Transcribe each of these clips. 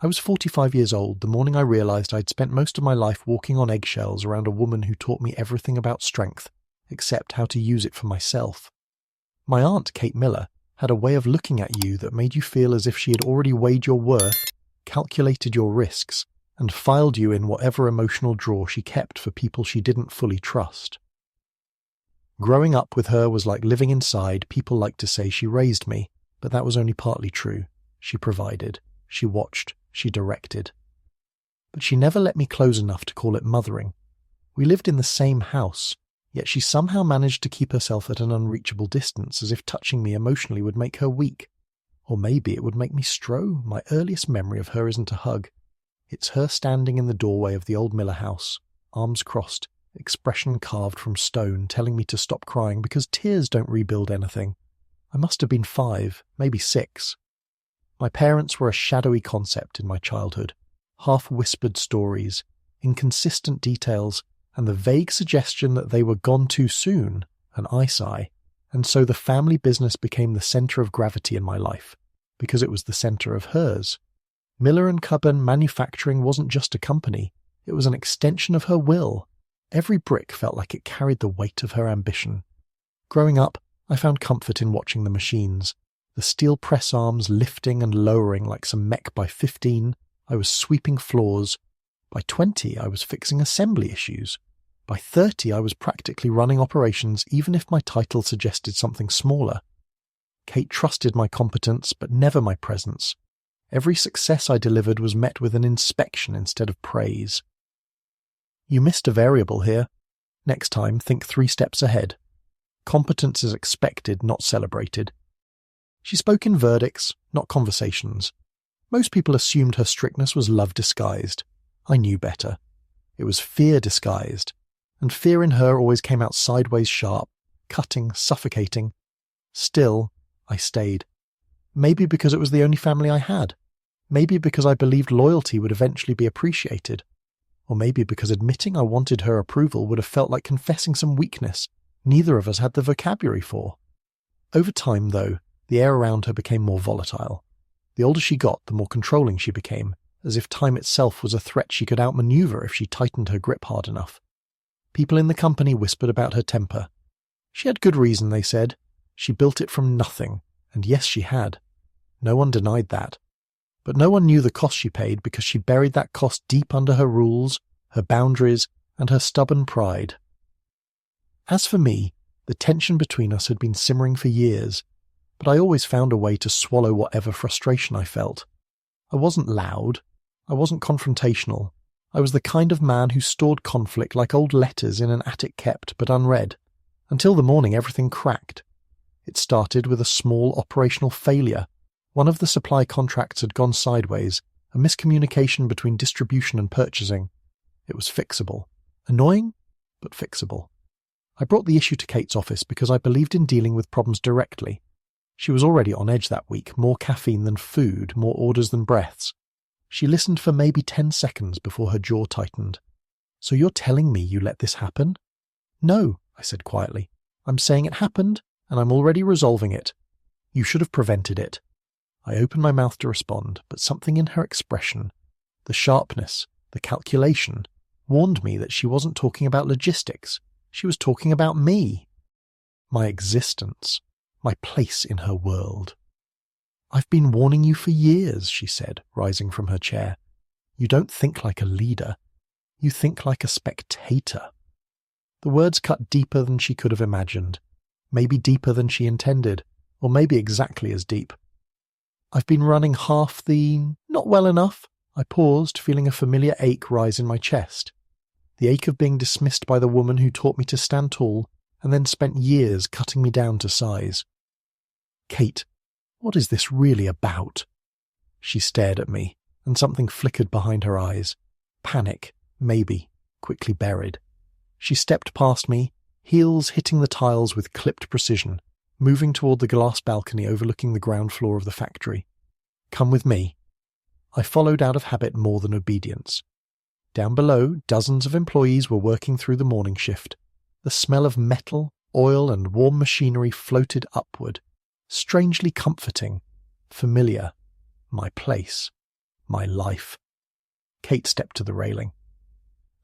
I was 45 years old the morning I realized I'd spent most of my life walking on eggshells around a woman who taught me everything about strength, except how to use it for myself. My aunt, Kate Miller, had a way of looking at you that made you feel as if she had already weighed your worth, calculated your risks, and filed you in whatever emotional drawer she kept for people she didn't fully trust. Growing up with her was like living inside. People like to say she raised me, but that was only partly true. She provided, she watched, she directed. But she never let me close enough to call it mothering. We lived in the same house, yet she somehow managed to keep herself at an unreachable distance, as if touching me emotionally would make her weak. Or maybe it would make me strow. My earliest memory of her isn't a hug. It's her standing in the doorway of the old Miller house, arms crossed, expression carved from stone, telling me to stop crying because tears don't rebuild anything. I must have been 5, maybe 6. My parents were a shadowy concept in my childhood. Half-whispered stories, inconsistent details, and the vague suggestion that they were gone too soon, an I sigh. And so the family business became the centre of gravity in my life, because it was the centre of hers. Miller & Cubban Manufacturing wasn't just a company, it was an extension of her will. Every brick felt like it carried the weight of her ambition. Growing up, I found comfort in watching the machines. The steel press arms lifting and lowering like some mech. By 15, I was sweeping floors. By 20, I was fixing assembly issues. By 30, I was practically running operations, even if my title suggested something smaller. Kate trusted my competence, but never my presence. Every success I delivered was met with an inspection instead of praise. You missed a variable here. Next time, think 3 steps ahead. Competence is expected, not celebrated. She spoke in verdicts, not conversations. Most people assumed her strictness was love disguised. I knew better. It was fear disguised. And fear in her always came out sideways sharp, cutting, suffocating. Still, I stayed. Maybe because it was the only family I had. Maybe because I believed loyalty would eventually be appreciated. Or maybe because admitting I wanted her approval would have felt like confessing some weakness neither of us had the vocabulary for. Over time, though, the air around her became more volatile. The older she got, the more controlling she became, as if time itself was a threat she could outmaneuver if she tightened her grip hard enough. People in the company whispered about her temper. She had good reason, they said. She built it from nothing, and yes, she had. No one denied that. But no one knew the cost she paid because she buried that cost deep under her rules, her boundaries, and her stubborn pride. As for me, the tension between us had been simmering for years, but I always found a way to swallow whatever frustration I felt. I wasn't loud. I wasn't confrontational. I was the kind of man who stored conflict like old letters in an attic kept but unread. Until the morning everything cracked. It started with a small operational failure. One of the supply contracts had gone sideways, a miscommunication between distribution and purchasing. It was fixable. Annoying, but fixable. I brought the issue to Kate's office because I believed in dealing with problems directly. She was already on edge that week, more caffeine than food, more orders than breaths. She listened for maybe 10 seconds before her jaw tightened. "So you're telling me you let this happen?" "No," I said quietly. "I'm saying it happened, and I'm already resolving it. You should have prevented it." I opened my mouth to respond, but something in her expression, the sharpness, the calculation, warned me that she wasn't talking about logistics. She was talking about me. My existence. My place in her world. "I've been warning you for years," she said, rising from her chair. "You don't think like a leader. You think like a spectator." The words cut deeper than she could have imagined, maybe deeper than she intended, or maybe exactly as deep. "I've been running half the... not well enough." I paused, feeling a familiar ache rise in my chest. The ache of being dismissed by the woman who taught me to stand tall and then spent years cutting me down to size. "Kate, what is this really about?" She stared at me, and something flickered behind her eyes. Panic, maybe, quickly buried. She stepped past me, heels hitting the tiles with clipped precision, moving toward the glass balcony overlooking the ground floor of the factory. "Come with me." I followed out of habit more than obedience. Down below, dozens of employees were working through the morning shift. The smell of metal, oil, and warm machinery floated upward. Strangely comforting, familiar, my place, My life. Kate stepped to the railing.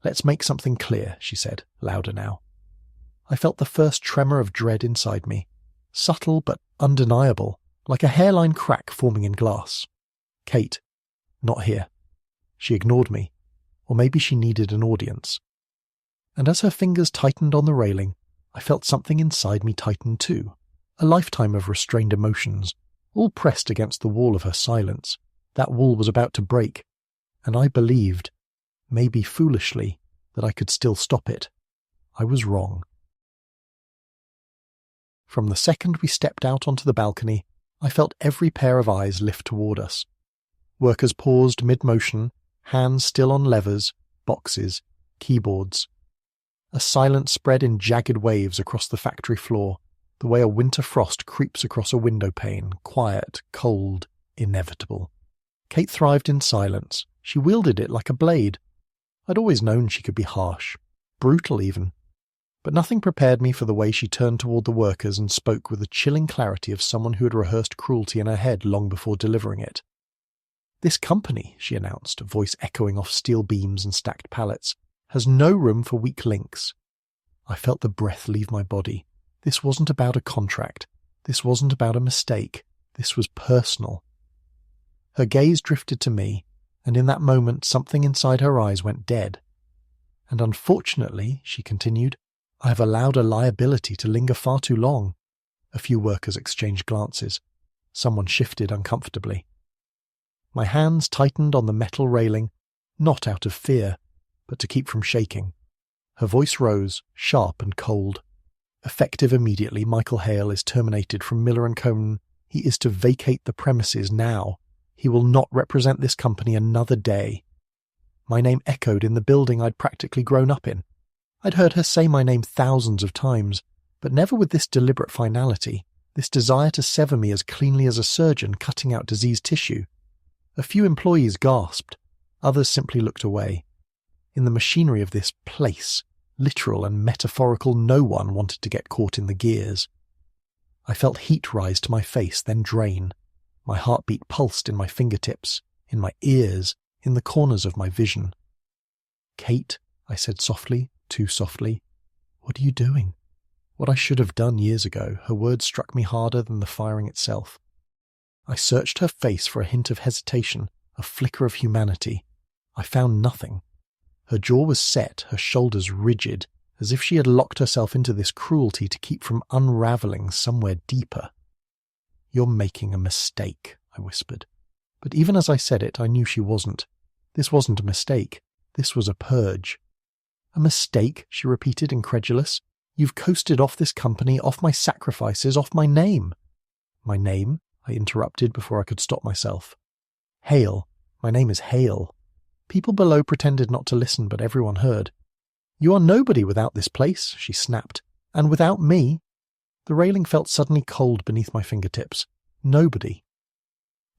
"Let's make something clear," she said, louder now. I felt the first tremor of dread inside me, subtle but undeniable, like a hairline crack forming in glass. "Kate, not here." She ignored me, or maybe she needed an audience. And as her fingers tightened on the railing, I felt something inside me tighten too, a lifetime of restrained emotions, all pressed against the wall of her silence. That wall was about to break, and I believed, maybe foolishly, that I could still stop it. I was wrong. From the second we stepped out onto the balcony, I felt every pair of eyes lift toward us. Workers paused mid-motion, hands still on levers, boxes, keyboards. A silence spread in jagged waves across the factory floor, the way a winter frost creeps across a window pane, quiet, cold, inevitable. Kate thrived in silence. She wielded it like a blade. I'd always known she could be harsh, brutal even. But nothing prepared me for the way she turned toward the workers and spoke with the chilling clarity of someone who had rehearsed cruelty in her head long before delivering it. "This company," she announced, voice echoing off steel beams and stacked pallets, "has no room for weak links." I felt the breath leave my body. This wasn't about a contract. This wasn't about a mistake. This was personal. Her gaze drifted to me, and in that moment something inside her eyes went dead. "And unfortunately," she continued, "I have allowed a liability to linger far too long." A few workers exchanged glances. Someone shifted uncomfortably. My hands tightened on the metal railing, not out of fear, but to keep from shaking. Her voice rose, sharp and cold. "Effective immediately, Michael Hale is terminated from Miller & Cohn. He is to vacate the premises now. He will not represent this company another day." My name echoed in the building I'd practically grown up in. I'd heard her say my name thousands of times, but never with this deliberate finality, this desire to sever me as cleanly as a surgeon cutting out diseased tissue. A few employees gasped. Others simply looked away. In the machinery of this place, literal and metaphorical, no one wanted to get caught in the gears. I felt heat rise to my face, then drain. My heartbeat pulsed in my fingertips, in my ears, in the corners of my vision. "Kate," I said softly, too softly, "what are you doing?" What I should have done years ago, her words struck me harder than the firing itself. I searched her face for a hint of hesitation, a flicker of humanity. I found nothing. Her jaw was set, her shoulders rigid, as if she had locked herself into this cruelty to keep from unraveling somewhere deeper. "You're making a mistake," I whispered. But even as I said it, I knew she wasn't. This wasn't a mistake. This was a purge. "A mistake?" she repeated, incredulous. "You've coasted off this company, off my sacrifices, off my name." "My name?" I interrupted before I could stop myself. "Hale. My name is Hale." People below pretended not to listen, but everyone heard. "You are nobody without this place," she snapped. "And without me." The railing felt suddenly cold beneath my fingertips. Nobody.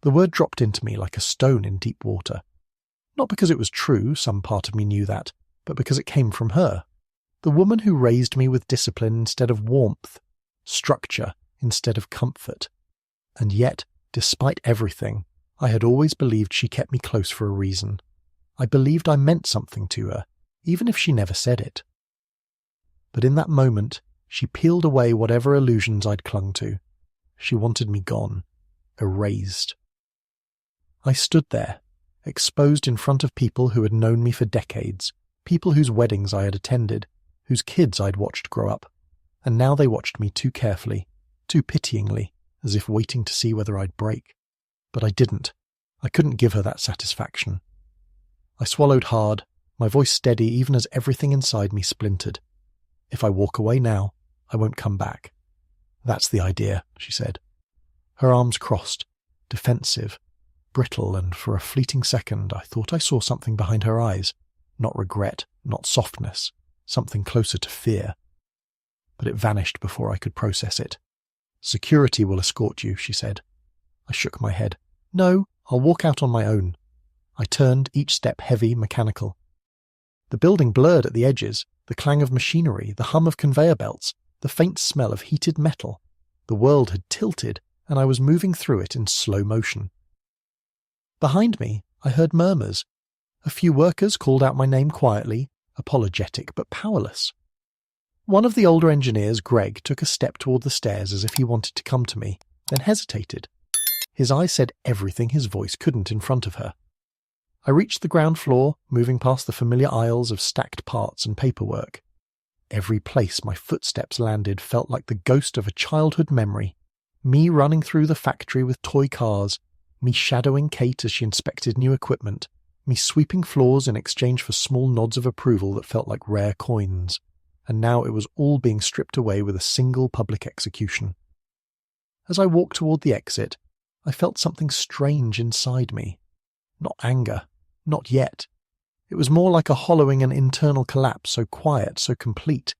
The word dropped into me like a stone in deep water. Not because it was true, some part of me knew that, but because it came from her. The woman who raised me with discipline instead of warmth, structure instead of comfort. And yet, despite everything, I had always believed she kept me close for a reason. I believed I meant something to her, even if she never said it. But in that moment, she peeled away whatever illusions I'd clung to. She wanted me gone, erased. I stood there, exposed in front of people who had known me for decades, people whose weddings I had attended, whose kids I'd watched grow up, and now they watched me too carefully, too pityingly, as if waiting to see whether I'd break. But I didn't. I couldn't give her that satisfaction. I swallowed hard, my voice steady even as everything inside me splintered. "If I walk away now, I won't come back." "That's the idea," she said. Her arms crossed, defensive, brittle, and for a fleeting second I thought I saw something behind her eyes. Not regret, not softness, something closer to fear. But it vanished before I could process it. "Security will escort you," she said. I shook my head. "No, I'll walk out on my own." I turned, each step heavy, mechanical. The building blurred at the edges, the clang of machinery, the hum of conveyor belts, the faint smell of heated metal. The world had tilted, and I was moving through it in slow motion. Behind me, I heard murmurs. A few workers called out my name quietly, apologetic but powerless. One of the older engineers, Greg, took a step toward the stairs as if he wanted to come to me, then hesitated. His eyes said everything his voice couldn't in front of her. I reached the ground floor, moving past the familiar aisles of stacked parts and paperwork. Every place my footsteps landed felt like the ghost of a childhood memory. Me running through the factory with toy cars, me shadowing Kate as she inspected new equipment, me sweeping floors in exchange for small nods of approval that felt like rare coins. And now it was all being stripped away with a single public execution. As I walked toward the exit, I felt something strange inside me. Not anger, not yet. It was more like a hollowing and internal collapse, so quiet, so complete,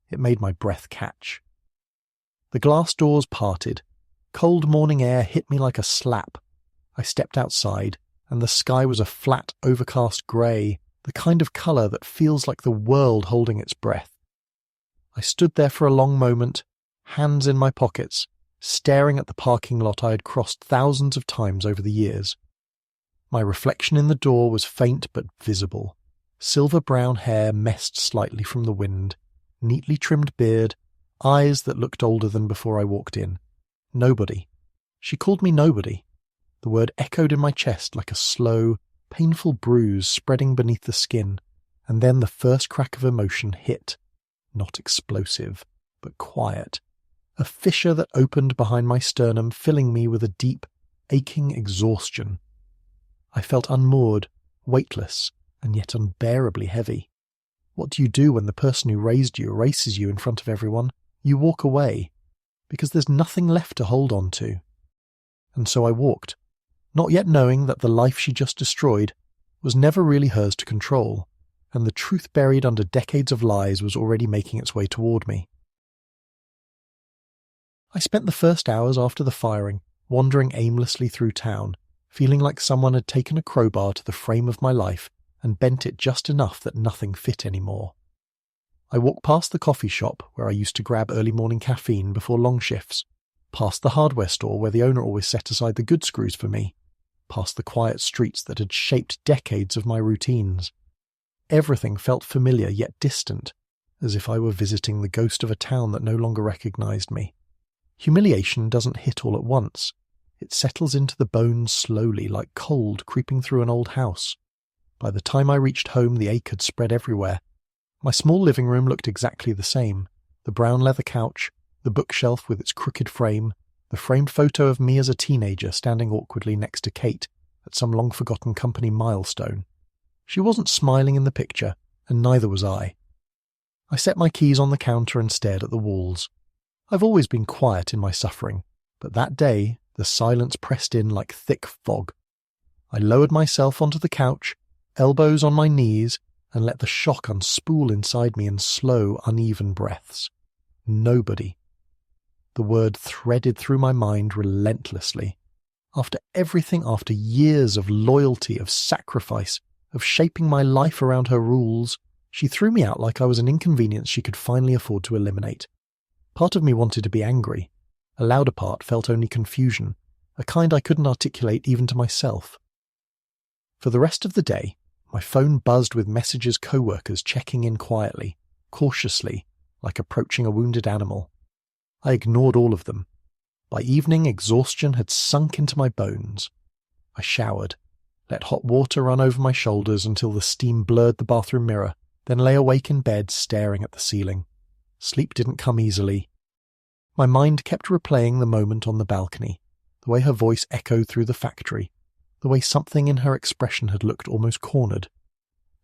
it made my breath catch. The glass doors parted. Cold morning air hit me like a slap. I stepped outside, and the sky was a flat, overcast grey, the kind of colour that feels like the world holding its breath. I stood there for a long moment, hands in my pockets, staring at the parking lot I had crossed thousands of times over the years. My reflection in the door was faint but visible. Silver-brown hair messed slightly from the wind, neatly trimmed beard, eyes that looked older than before I walked in. Nobody. She called me nobody. The word echoed in my chest like a slow, painful bruise spreading beneath the skin, and then the first crack of emotion hit. Not explosive, but quiet. A fissure that opened behind my sternum, filling me with a deep, aching exhaustion. I felt unmoored, weightless, and yet unbearably heavy. What do you do when the person who raised you erases you in front of everyone? You walk away, because there's nothing left to hold on to. And so I walked, not yet knowing that the life she just destroyed was never really hers to control, and the truth buried under decades of lies was already making its way toward me. I spent the first hours after the firing wandering aimlessly through town, feeling like someone had taken a crowbar to the frame of my life and bent it just enough that nothing fit anymore. I walked past the coffee shop where I used to grab early morning caffeine before long shifts, past the hardware store where the owner always set aside the good screws for me, past the quiet streets that had shaped decades of my routines. Everything felt familiar yet distant, as if I were visiting the ghost of a town that no longer recognized me. Humiliation doesn't hit all at once. It settles into the bones slowly, like cold creeping through an old house. By the time I reached home, the ache had spread everywhere. My small living room looked exactly the same. The brown leather couch, the bookshelf with its crooked frame, the framed photo of me as a teenager standing awkwardly next to Kate at some long-forgotten company milestone. She wasn't smiling in the picture, and neither was I. I set my keys on the counter and stared at the walls. I've always been quiet in my suffering, but that day the silence pressed in like thick fog. I lowered myself onto the couch, elbows on my knees, and let the shock unspool inside me in slow, uneven breaths. Nobody. The word threaded through my mind relentlessly. After everything, after years of loyalty, of sacrifice, of shaping my life around her rules, she threw me out like I was an inconvenience she could finally afford to eliminate. Part of me wanted to be angry. A louder part felt only confusion, a kind I couldn't articulate even to myself. For the rest of the day, my phone buzzed with messages co-workers checking in quietly, cautiously, like approaching a wounded animal. I ignored all of them. By evening, exhaustion had sunk into my bones. I showered, let hot water run over my shoulders until the steam blurred the bathroom mirror, then lay awake in bed staring at the ceiling. Sleep didn't come easily. My mind kept replaying the moment on the balcony, the way her voice echoed through the factory, the way something in her expression had looked almost cornered.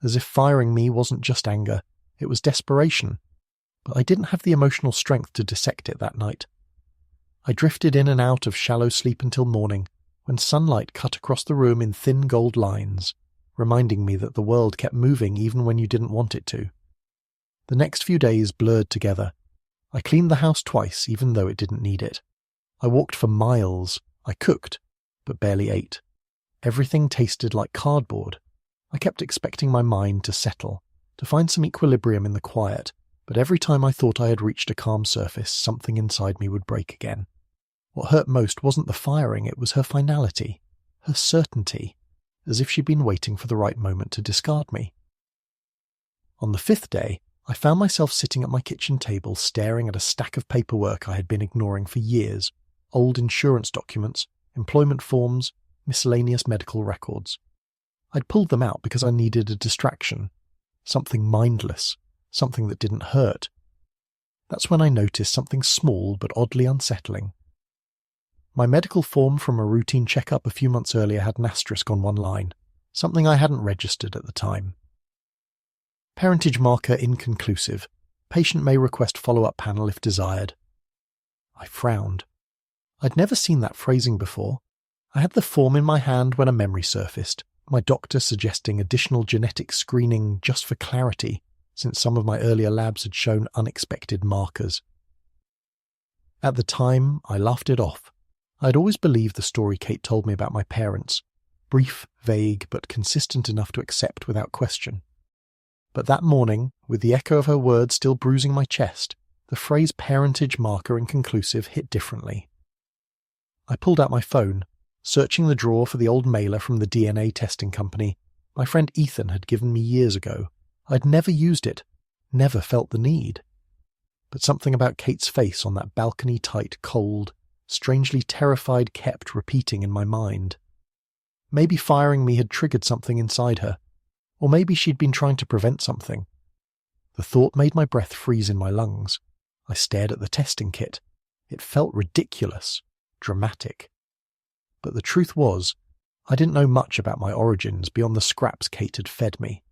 As if firing me wasn't just anger, it was desperation. But I didn't have the emotional strength to dissect it that night. I drifted in and out of shallow sleep until morning, when sunlight cut across the room in thin gold lines, reminding me that the world kept moving even when you didn't want it to. The next few days blurred together. I cleaned the house twice, even though it didn't need it. I walked for miles. I cooked, but barely ate. Everything tasted like cardboard. I kept expecting my mind to settle, to find some equilibrium in the quiet, but every time I thought I had reached a calm surface, something inside me would break again. What hurt most wasn't the firing, it was her finality, her certainty. as if she'd been waiting for the right moment to discard me. On the 5th day, I found myself sitting at my kitchen table staring at a stack of paperwork I had been ignoring for years, old insurance documents, employment forms, miscellaneous medical records. I'd pulled them out because I needed a distraction, something mindless, something that didn't hurt. That's when I noticed something small but oddly unsettling. My medical form from a routine checkup a few months earlier had an asterisk on one line, something I hadn't registered at the time. Parentage marker inconclusive. Patient may request follow-up panel if desired. I frowned. I'd never seen that phrasing before. I had the form in my hand when a memory surfaced, my doctor suggesting additional genetic screening just for clarity, since some of my earlier labs had shown unexpected markers. At the time, I laughed it off. I'd always believed the story Kate told me about my parents, brief, vague, but consistent enough to accept without question. But that morning, with the echo of her words still bruising my chest, the phrase parentage marker inconclusive hit differently. I pulled out my phone, searching the drawer for the old mailer from the DNA testing company my friend Ethan had given me years ago. I'd never used it, never felt the need. But something about Kate's face on that balcony-tight, cold, strangely terrified kept repeating in my mind. Maybe firing me had triggered something inside her, or maybe she'd been trying to prevent something. The thought made my breath freeze in my lungs. I stared at the testing kit. It felt ridiculous, dramatic. But the truth was, I didn't know much about my origins beyond the scraps Kate had fed me.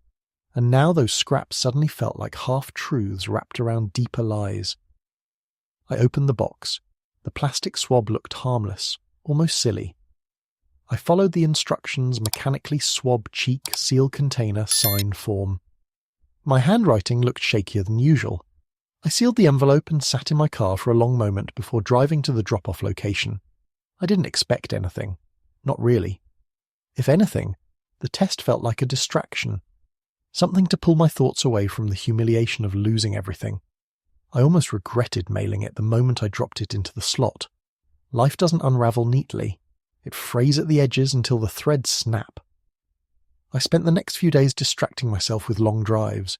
And now those scraps suddenly felt like half-truths wrapped around deeper lies. I opened the box. The plastic swab looked harmless, almost silly. I followed the instructions mechanically swab cheek, seal container, sign form. My handwriting looked shakier than usual. I sealed the envelope and sat in my car for a long moment before driving to the drop-off location. I didn't expect anything. Not really. If anything, the test felt like a distraction. Something to pull my thoughts away from the humiliation of losing everything. I almost regretted mailing it the moment I dropped it into the slot. Life doesn't unravel neatly. It frays at the edges until the threads snap. I spent the next few days distracting myself with long drives.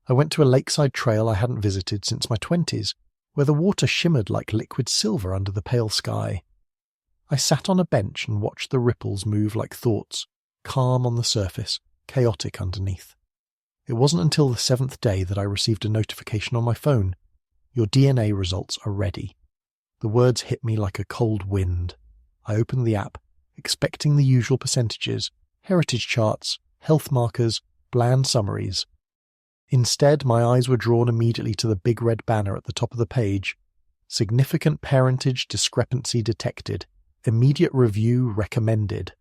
I went to a lakeside trail I hadn't visited since my 20s, where the water shimmered like liquid silver under the pale sky. I sat on a bench and watched the ripples move like thoughts, calm on the surface, chaotic underneath. It wasn't until the 7th day that I received a notification on my phone. Your DNA results are ready. The words hit me like a cold wind. I opened the app, expecting the usual percentages, heritage charts, health markers, bland summaries. Instead, my eyes were drawn immediately to the big red banner at the top of the page. Significant parentage discrepancy detected. Immediate review recommended.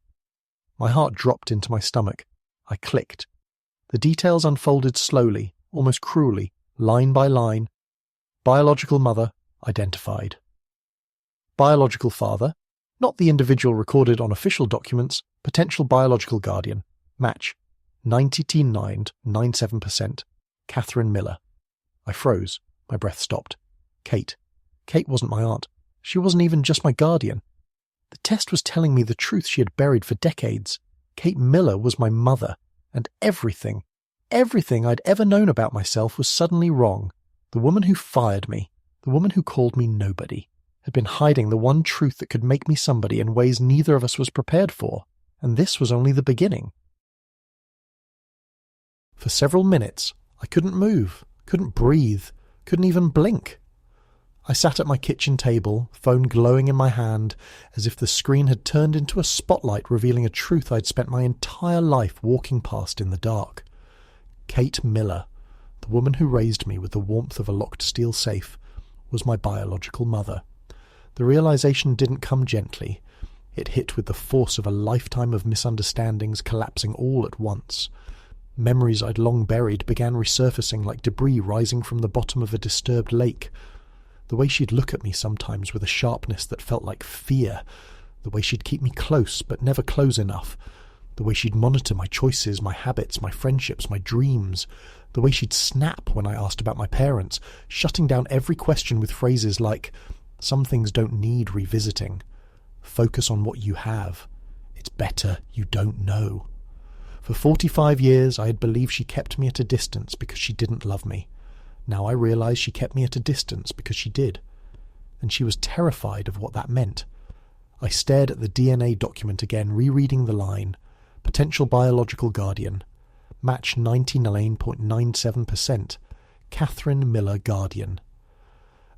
My heart dropped into my stomach. I clicked. The details unfolded slowly, almost cruelly, line by line. Biological mother, identified. Biological father, not the individual recorded on official documents, potential biological guardian. Match, 99.97%. Catherine Miller. I froze. My breath stopped. Kate. Kate wasn't my aunt. She wasn't even just my guardian. The test was telling me the truth she had buried for decades. Kate Miller was my mother, and everything I'd ever known about myself was suddenly wrong. The woman who fired me, the woman who called me nobody, had been hiding the one truth that could make me somebody in ways neither of us was prepared for, and this was only the beginning. For several minutes, I couldn't move, couldn't breathe, couldn't even blink. I sat at my kitchen table, phone glowing in my hand, as if the screen had turned into a spotlight revealing a truth I'd spent my entire life walking past in the dark. Kate Miller, the woman who raised me with the warmth of a locked steel safe, was my biological mother. The realization didn't come gently. It hit with the force of a lifetime of misunderstandings collapsing all at once. Memories I'd long buried began resurfacing like debris rising from the bottom of a disturbed lake. The way she'd look at me sometimes with a sharpness that felt like fear. The way she'd keep me close but never close enough. The way she'd monitor my choices, my habits, my friendships, my dreams. The way she'd snap when I asked about my parents, shutting down every question with phrases like, "Some things don't need revisiting. Focus on what you have. It's It's better you don't know. For 45 years, I had believed she kept me at a distance because she didn't love me. Now I realize she kept me at a distance because she did. And she was terrified of what that meant. I stared at the DNA document again, rereading the line, potential biological guardian, match 99.97%, Catherine Miller Guardian.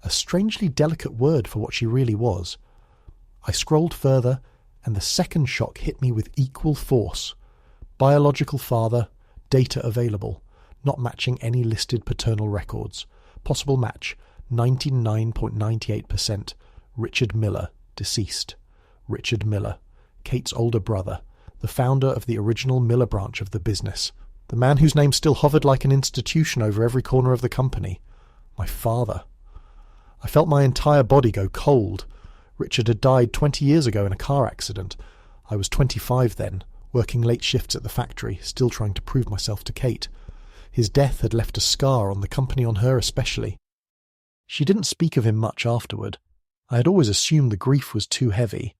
A strangely delicate word for what she really was. I scrolled further, and the second shock hit me with equal force. Biological father, data available, not matching any listed paternal records. Possible match, 99.98%, Richard Miller, deceased. Richard Miller, Kate's older brother, the founder of the original Miller branch of the business, the man whose name still hovered like an institution over every corner of the company. My father. I felt my entire body go cold. Richard had died 20 years ago in a car accident. I was 25 then, working late shifts at the factory, still trying to prove myself to Kate. His death had left a scar on the company, on her especially. She didn't speak of him much afterward. I had always assumed the grief was too heavy.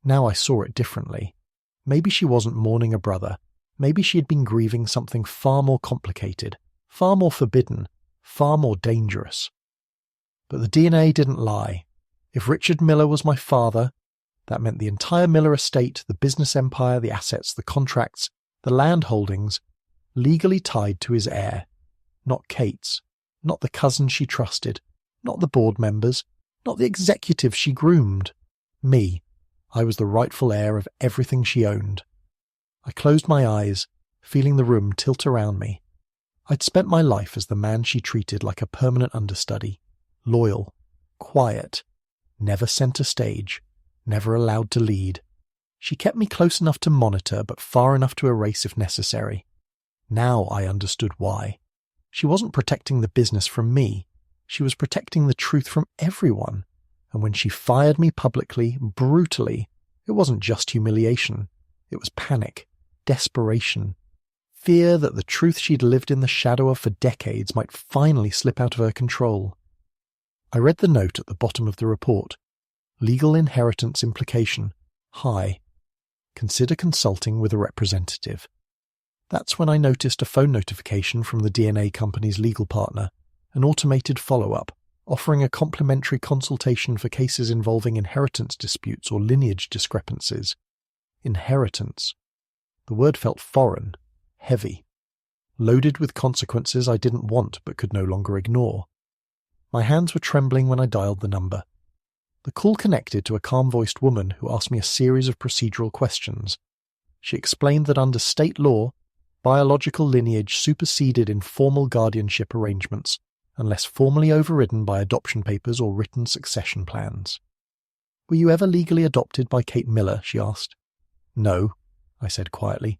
Now I saw it differently. Maybe she wasn't mourning a brother. Maybe she had been grieving something far more complicated, far more forbidden, far more dangerous. But the DNA didn't lie. If Richard Miller was my father, that meant the entire Miller estate, the business empire, the assets, the contracts, the land holdings, legally tied to his heir. Not Kate's, not the cousin she trusted, not the board members, not the executives she groomed. Me. I was the rightful heir of everything she owned. I closed my eyes, feeling the room tilt around me. I'd spent my life as the man she treated like a permanent understudy, loyal, quiet, never centre stage, never allowed to lead. She kept me close enough to monitor, but far enough to erase if necessary. Now I understood why. She wasn't protecting the business from me. She was protecting the truth from everyone. And when she fired me publicly, brutally, it wasn't just humiliation. It was panic, desperation, fear that the truth she'd lived in the shadow of for decades might finally slip out of her control. I read the note at the bottom of the report. Legal inheritance implication, high. Consider consulting with a representative. That's when I noticed a phone notification from the DNA company's legal partner, an automated follow-up, offering a complimentary consultation for cases involving inheritance disputes or lineage discrepancies. Inheritance. The word felt foreign, heavy, loaded with consequences I didn't want but could no longer ignore. My hands were trembling when I dialed the number. The call connected to a calm-voiced woman who asked me a series of procedural questions. She explained that under state law, biological lineage superseded informal guardianship arrangements, unless formally overridden by adoption papers or written succession plans. Were you ever legally adopted by Kate Miller? She asked. No, I said quietly.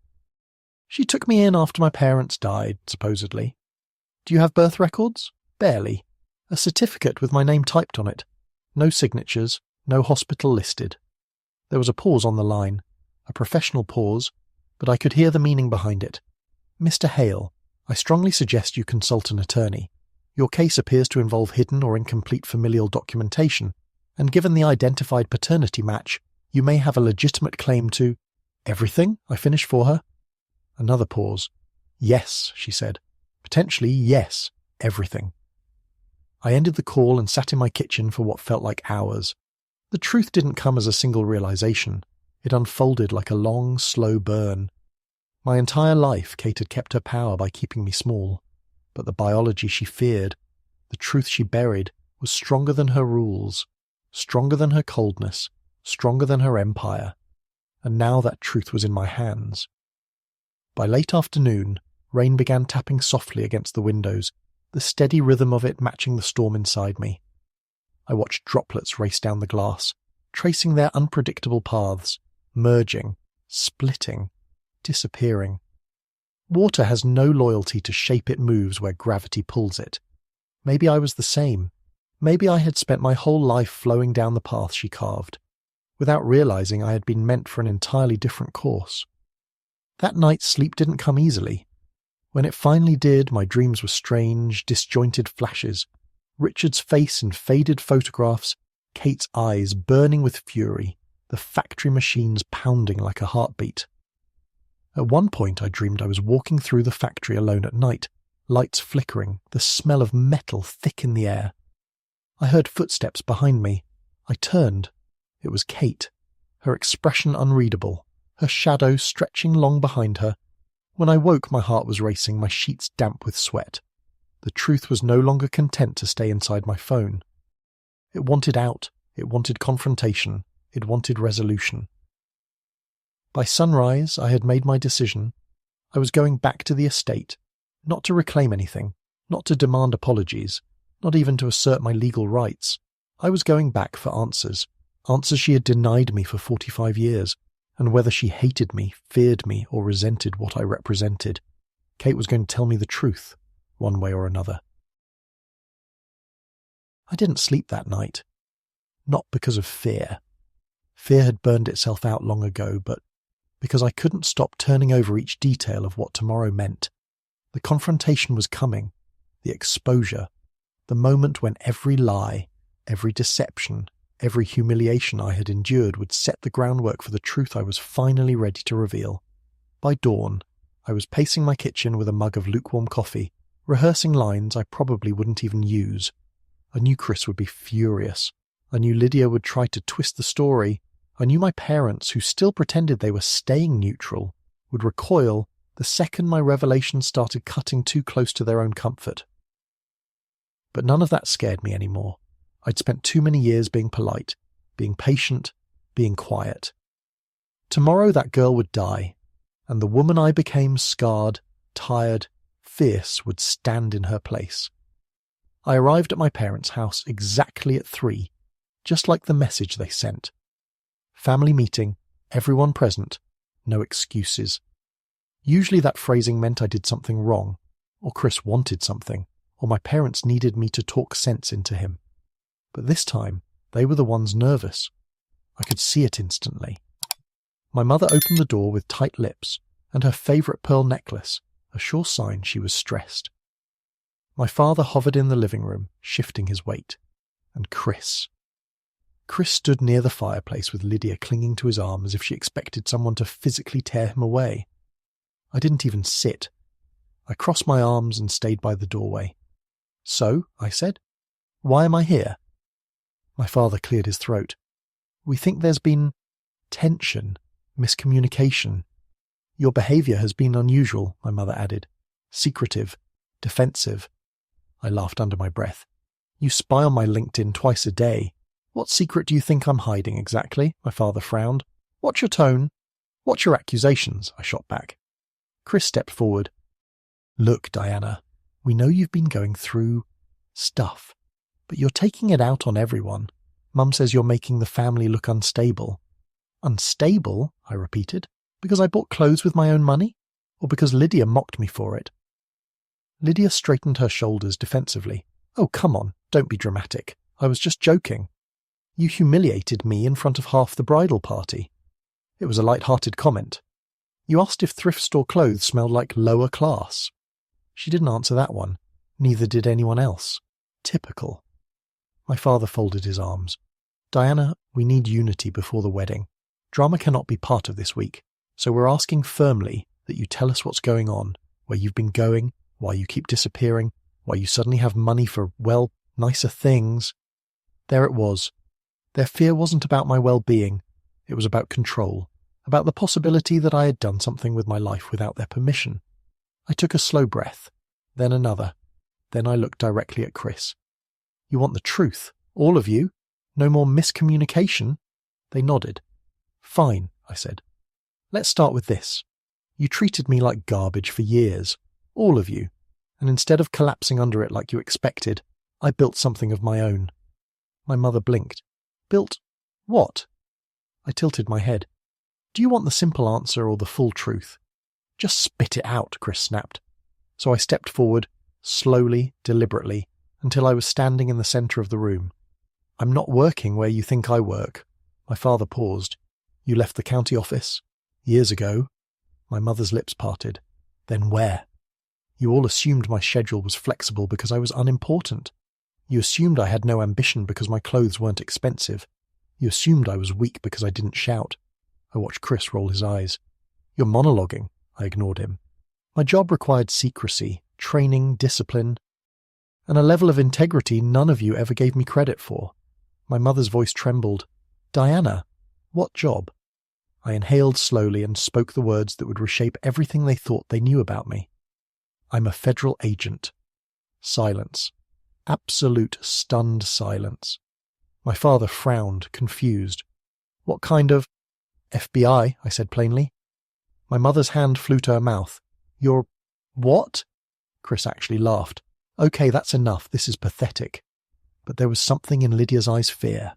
She took me in after my parents died, supposedly. Do you have birth records? Barely. A certificate with my name typed on it. No signatures, no hospital listed. There was a pause on the line, a professional pause, but I could hear the meaning behind it. Mr. Hale, I strongly suggest you consult an attorney. Your case appears to involve hidden or incomplete familial documentation, and given the identified paternity match, you may have a legitimate claim to— Everything? I finished for her. Another pause. Yes, she said. Potentially, yes, everything. I ended the call and sat in my kitchen for what felt like hours. The truth didn't come as a single realization. It unfolded like a long, slow burn. My entire life, Kate had kept her power by keeping me small. But the biology she feared, the truth she buried, was stronger than her rules, stronger than her coldness, stronger than her empire. And now that truth was in my hands. By late afternoon, rain began tapping softly against the windows, the steady rhythm of it matching the storm inside me. I watched droplets race down the glass, tracing their unpredictable paths, merging, splitting, disappearing. Water has no loyalty to shape it moves where gravity pulls it. Maybe I was the same. Maybe I had spent my whole life flowing down the path she carved. Without realizing I had been meant for an entirely different course. That night sleep didn't come easily. When it finally did, my dreams were strange, disjointed flashes. Richard's face in faded photographs, Kate's eyes burning with fury, the factory machines pounding like a heartbeat. At one point I dreamed I was walking through the factory alone at night, lights flickering, the smell of metal thick in the air. I heard footsteps behind me. I turned. It was Kate, her expression unreadable, her shadow stretching long behind her. When I woke, my heart was racing, my sheets damp with sweat. The truth was no longer content to stay inside my phone. It wanted out, it wanted confrontation, it wanted resolution. By sunrise, I had made my decision. I was going back to the estate, not to reclaim anything, not to demand apologies, not even to assert my legal rights. I was going back for answers, answers she had denied me for 45 years, and whether she hated me, feared me, or resented what I represented, Kate was going to tell me the truth, one way or another. I didn't sleep that night. Not because of fear. Fear had burned itself out long ago, but because I couldn't stop turning over each detail of what tomorrow meant. The confrontation was coming, the exposure, the moment when every lie, every deception, every humiliation I had endured would set the groundwork for the truth I was finally ready to reveal. By dawn, I was pacing my kitchen with a mug of lukewarm coffee, rehearsing lines I probably wouldn't even use. I knew Chris would be furious. I knew Lydia would try to twist the story. I knew my parents, who still pretended they were staying neutral, would recoil the second my revelations started cutting too close to their own comfort. But none of that scared me anymore. I'd spent too many years being polite, being patient, being quiet. Tomorrow that girl would die, and the woman I became, scarred, tired, fierce, would stand in her place. I arrived at my parents' house exactly at 3, just like the message they sent. Family meeting, everyone present, no excuses. Usually that phrasing meant I did something wrong, or Chris wanted something, or my parents needed me to talk sense into him. But this time, they were the ones nervous. I could see it instantly. My mother opened the door with tight lips, and her favourite pearl necklace, a sure sign she was stressed. My father hovered in the living room, shifting his weight. And Chris stood near the fireplace with Lydia clinging to his arm as if she expected someone to physically tear him away. I didn't even sit. I crossed my arms and stayed by the doorway. "So," I said, "why am I here?" My father cleared his throat. "We think there's been tension, miscommunication. Your behaviour has been unusual," my mother added. "Secretive, defensive." I laughed under my breath. "You spy on my LinkedIn twice a day. What secret do you think I'm hiding exactly?" My father frowned. "Watch your tone. Watch your accusations," I shot back. Chris stepped forward. "Look, Diana, we know you've been going through stuff, but you're taking it out on everyone. Mum says you're making the family look unstable." "Unstable?" I repeated. "Because I bought clothes with my own money? Or because Lydia mocked me for it?" Lydia straightened her shoulders defensively. "Oh, come on, don't be dramatic. I was just joking. You humiliated me in front of half the bridal party. It was a light-hearted comment. You asked if thrift store clothes smelled like lower class." She didn't answer that one. Neither did anyone else. Typical. My father folded his arms. "Diana, we need unity before the wedding. Drama cannot be part of this week, so we're asking firmly that you tell us what's going on, where you've been going, why you keep disappearing, why you suddenly have money for, well, nicer things." There it was. Their fear wasn't about my well-being. It was about control, about the possibility that I had done something with my life without their permission. I took a slow breath, then another. Then I looked directly at Chris. "You want the truth, all of you? No more miscommunication?" They nodded. "Fine," I said. "Let's start with this. You treated me like garbage for years, all of you, and instead of collapsing under it like you expected, I built something of my own." My mother blinked. "Built what?" I tilted my head. "Do you want the simple answer or the full truth?" "Just spit it out," Chris snapped. So I stepped forward, slowly, deliberately, until I was standing in the centre of the room. "I'm not working where you think I work." My father paused. "You left the county office? Years ago?" My mother's lips parted. "Then where? You all assumed my schedule was flexible because I was unimportant. You assumed I had no ambition because my clothes weren't expensive. You assumed I was weak because I didn't shout. I watched Chris roll his eyes. You're monologuing, I ignored him. My job required secrecy, training, discipline, and a level of integrity none of you ever gave me credit for. My mother's voice trembled. Diana, what job? I inhaled slowly and spoke the words that would reshape everything they thought they knew about me. I'm a federal agent. Silence. Absolute stunned silence. My father frowned, confused. What kind of... FBI, I said plainly. My mother's hand flew to her mouth. You're... what? Chris actually laughed. Okay, that's enough. This is pathetic. But there was something in Lydia's eyes fear.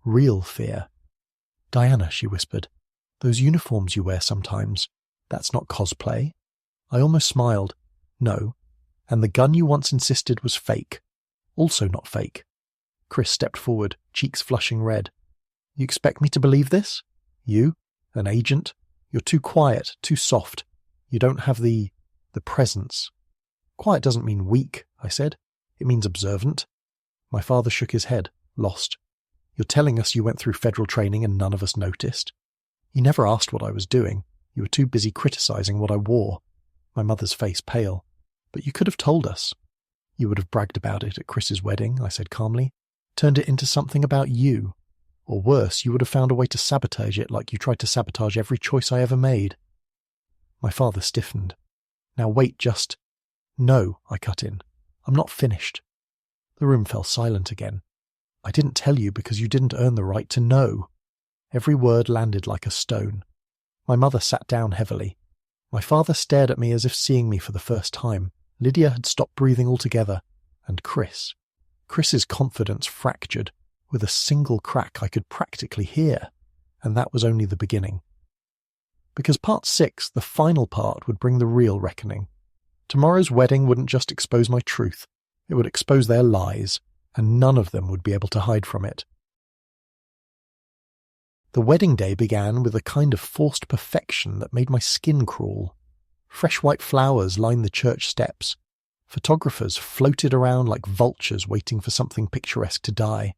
Real fear. Diana, she whispered, those uniforms you wear sometimes, that's not cosplay? I almost smiled. No. And the gun you once insisted was fake. Also not fake. Chris stepped forward, cheeks flushing red. You expect me to believe this? You? An agent? You're too quiet, too soft. You don't have the presence. Quiet doesn't mean weak, I said. It means observant. My father shook his head, lost. You're telling us you went through federal training and none of us noticed? You never asked what I was doing. You were too busy criticizing what I wore. My mother's face pale. But you could have told us. You would have bragged about it at Chris's wedding, I said calmly. Turned it into something about you. Or worse, you would have found a way to sabotage it like you tried to sabotage every choice I ever made. My father stiffened. Now wait, just... No, I cut in. I'm not finished. The room fell silent again. I didn't tell you because you didn't earn the right to know. Every word landed like a stone. My mother sat down heavily. My father stared at me as if seeing me for the first time. Lydia had stopped breathing altogether. And Chris. Chris's confidence fractured. With a single crack I could practically hear. And that was only the beginning. Because part 6, the final part, would bring the real reckoning. Tomorrow's wedding wouldn't just expose my truth. It would expose their lies, and none of them would be able to hide from it. The wedding day began with a kind of forced perfection that made my skin crawl. Fresh white flowers lined the church steps. Photographers floated around like vultures waiting for something picturesque to die.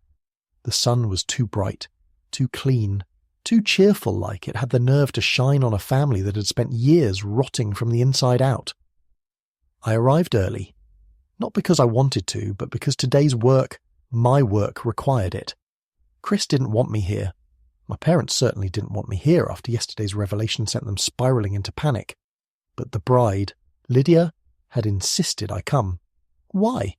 The sun was too bright, too clean, too cheerful, like it had the nerve to shine on a family that had spent years rotting from the inside out. I arrived early. Not because I wanted to, but because today's work, my work, required it. Chris didn't want me here. My parents certainly didn't want me here after yesterday's revelation sent them spiraling into panic. But the bride, Lydia, had insisted I come. Why?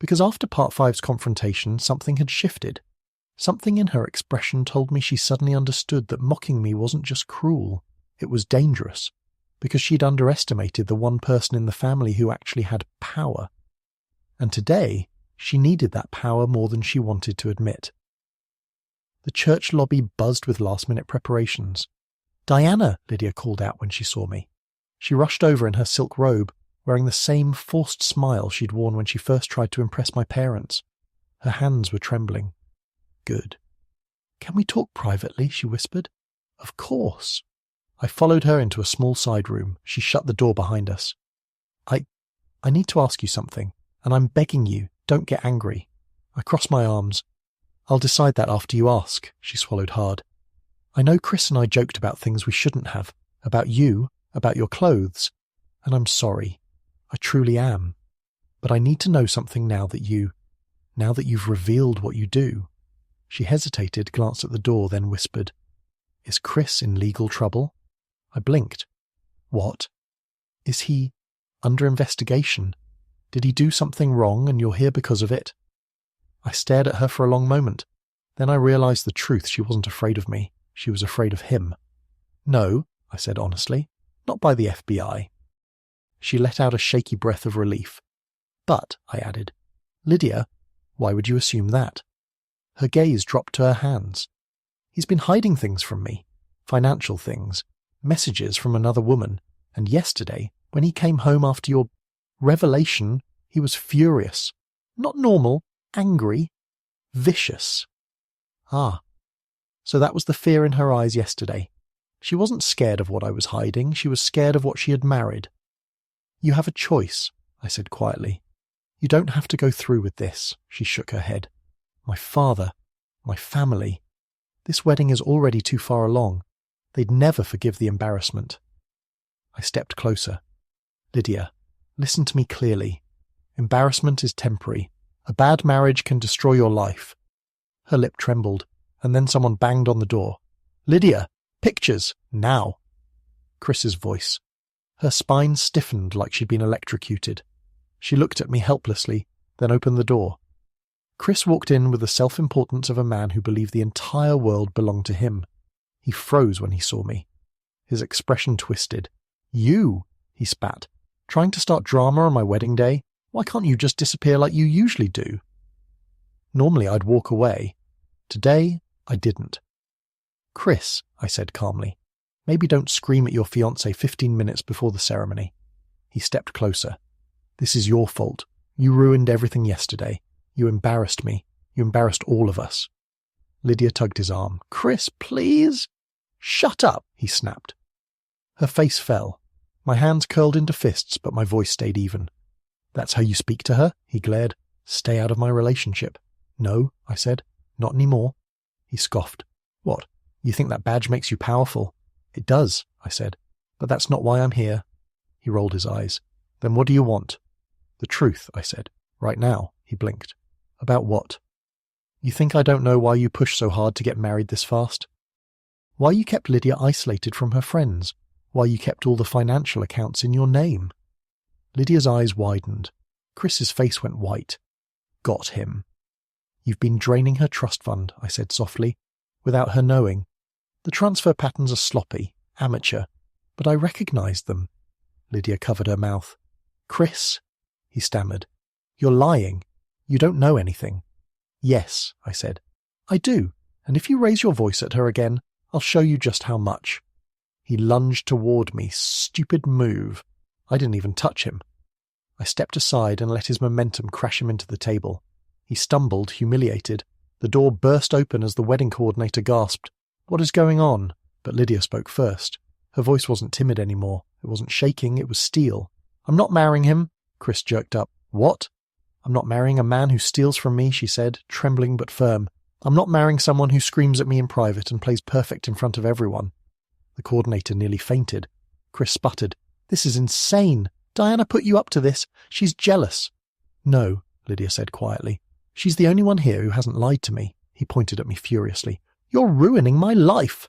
Because after part 5's confrontation, something had shifted. Something in her expression told me she suddenly understood that mocking me wasn't just cruel, it was dangerous. Because she'd underestimated the one person in the family who actually had power. And today, she needed that power more than she wanted to admit. The church lobby buzzed with last-minute preparations. "Diana," Lydia called out when she saw me. She rushed over in her silk robe, wearing the same forced smile she'd worn when she first tried to impress my parents. Her hands were trembling. Good. "Can we talk privately?" she whispered. "Of course." I followed her into a small side room. She shut the door behind us. I need to ask you something, and I'm begging you, don't get angry." I crossed my arms. "I'll decide that after you ask," she swallowed hard. "I know Chris and I joked about things we shouldn't have, about you, about your clothes, and I'm sorry. I truly am. But I need to know something now that you've revealed what you do." She hesitated, glanced at the door, then whispered, "Is Chris in legal trouble?" I blinked. "What? Is he under investigation? Did he do something wrong and you're here because of it?" I stared at her for a long moment. Then I realized the truth. She wasn't afraid of me. She was afraid of him. "No," I said honestly. "Not by the FBI." She let out a shaky breath of relief. "But," I added, "Lydia, why would you assume that?" Her gaze dropped to her hands. "He's been hiding things from me. Financial things. Messages from another woman. And yesterday, when he came home after your revelation, he was furious. Not normal. Angry. Vicious." Ah. So that was the fear in her eyes yesterday. She wasn't scared of what I was hiding. She was scared of what she had married. "You have a choice," I said quietly. "You don't have to go through with this." She shook her head. "My father, my family, This wedding is already too far along. They'd never forgive the embarrassment. I stepped closer. Lydia, listen to me clearly. Embarrassment is temporary. A bad marriage can destroy your life. Her lip trembled, and then someone banged on the door. Lydia, pictures, now. Chris's voice. Her spine stiffened like she'd been electrocuted. She looked at me helplessly, then opened the door. Chris walked in with the self-importance of a man who believed the entire world belonged to him. He froze when he saw me. His expression twisted. You, he spat. Trying to start drama on my wedding day? Why can't you just disappear like you usually do? Normally I'd walk away. Today, I didn't. Chris, I said calmly, maybe don't scream at your fiancé 15 minutes before the ceremony. He stepped closer. This is your fault. You ruined everything yesterday. You embarrassed me. You embarrassed all of us. Lydia tugged his arm. Chris, please. Shut up, he snapped. Her face fell. My hands curled into fists, but my voice stayed even. That's how you speak to her? He glared. Stay out of my relationship. No, I said. Not anymore. He scoffed. What? You think that badge makes you powerful? It does, I said. But that's not why I'm here. He rolled his eyes. Then what do you want? The truth, I said. Right now, he blinked. About what? You think I don't know why you pushed so hard to get married this fast? Why you kept Lydia isolated from her friends? Why you kept all the financial accounts in your name? Lydia's eyes widened. Chris's face went white. Got him. You've been draining her trust fund, I said softly, without her knowing. The transfer patterns are sloppy, amateur, but I recognized them. Lydia covered her mouth. Chris, he stammered. You're lying. You don't know anything. Yes, I said. I do, and if you raise your voice at her again, I'll show you just how much. He lunged toward me. Stupid move. I didn't even touch him. I stepped aside and let his momentum crash him into the table. He stumbled, humiliated. The door burst open as the wedding coordinator gasped. What is going on? But Lydia spoke first. Her voice wasn't timid anymore. It wasn't shaking, it was steel. I'm not marrying him. Chris jerked up. What? I'm not marrying a man who steals from me, she said, trembling but firm. I'm not marrying someone who screams at me in private and plays perfect in front of everyone. The coordinator nearly fainted. Chris sputtered. This is insane. Diana put you up to this. She's jealous. No, Lydia said quietly. She's the only one here who hasn't lied to me. He pointed at me furiously. You're ruining my life.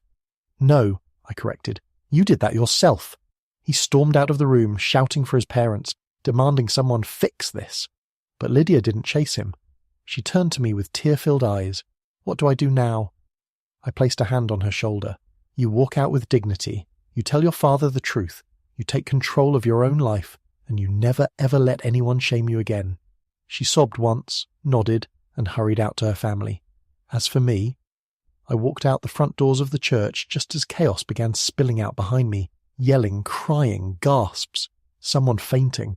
No, I corrected. You did that yourself. He stormed out of the room, shouting for his parents, demanding someone fix this. But Lydia didn't chase him. She turned to me with tear-filled eyes. What do I do now? I placed a hand on her shoulder. You walk out with dignity. You tell your father the truth. You take control of your own life, and you never ever let anyone shame you again. She sobbed once, nodded, and hurried out to her family. As for me, I walked out the front doors of the church just as chaos began spilling out behind me, yelling, crying, gasps, someone fainting.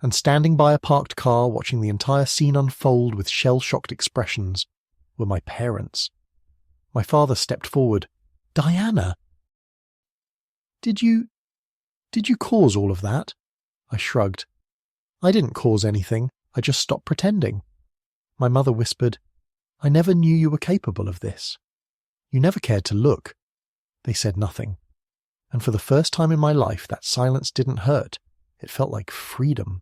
And standing by a parked car watching the entire scene unfold with shell-shocked expressions were my parents. My father stepped forward. Diana! Did you cause all of that? I shrugged. I didn't cause anything. I just stopped pretending. My mother whispered, I never knew you were capable of this. You never cared to look. They said nothing. And for the first time in my life, that silence didn't hurt. It felt like freedom.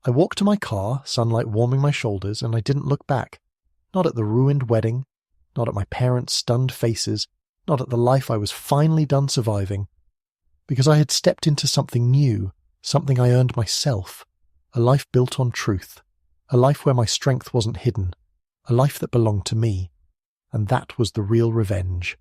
I walked to my car, sunlight warming my shoulders, and I didn't look back. Not at the ruined wedding, not at my parents' stunned faces, not at the life I was finally done surviving. Because I had stepped into something new, something I earned myself, a life built on truth, a life where my strength wasn't hidden, a life that belonged to me. And that was the real revenge.